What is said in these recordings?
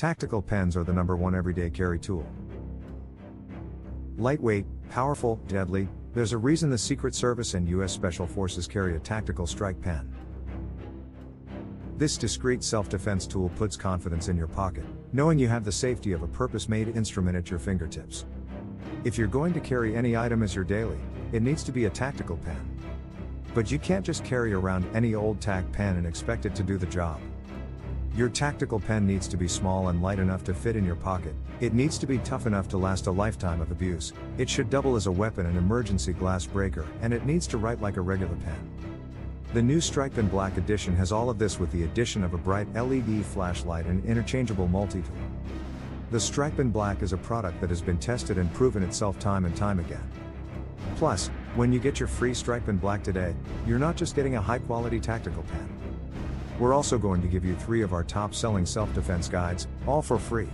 Tactical pens are the #1 everyday carry tool. Lightweight, powerful, deadly, there's a reason the Secret Service and US Special Forces carry a tactical strike pen. This discreet self-defense tool puts confidence in your pocket, knowing you have the safety of a purpose-made instrument at your fingertips. If you're going to carry any item as your daily, it needs to be a tactical pen. But you can't just carry around any old tack pen and expect it to do the job. Your tactical pen needs to be small and light enough to fit in your pocket, it needs to be tough enough to last a lifetime of abuse, it should double as a weapon and emergency glass breaker, and it needs to write like a regular pen. The new Strikepen Black Edition has all of this with the addition of a bright LED flashlight and interchangeable multi-tool. The Strikepen Black is a product that has been tested and proven itself time and time again. Plus, when you get your free Strikepen Black today, you're not just getting a high-quality tactical pen. We're also going to give you 3 of our top-selling self-defense guides, all for free.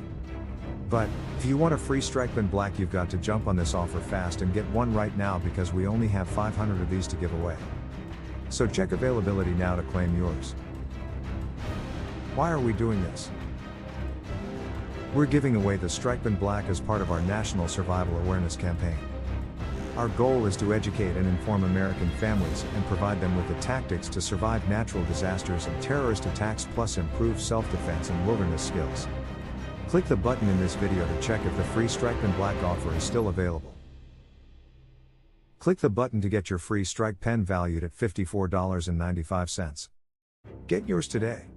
But, if you want a free Strikepen Black, you've got to jump on this offer fast and get one right now because we only have 500 of these to give away. So check availability now to claim yours. Why are we doing this? We're giving away the Strikepen Black as part of our National Survival Awareness Campaign. Our goal is to educate and inform American families and provide them with the tactics to survive natural disasters and terrorist attacks, plus improve self-defense and wilderness skills. Click the button in this video to check if the free Strikepen Black offer is still available. Click the button to get your free strike pen valued at $54.95. Get yours today.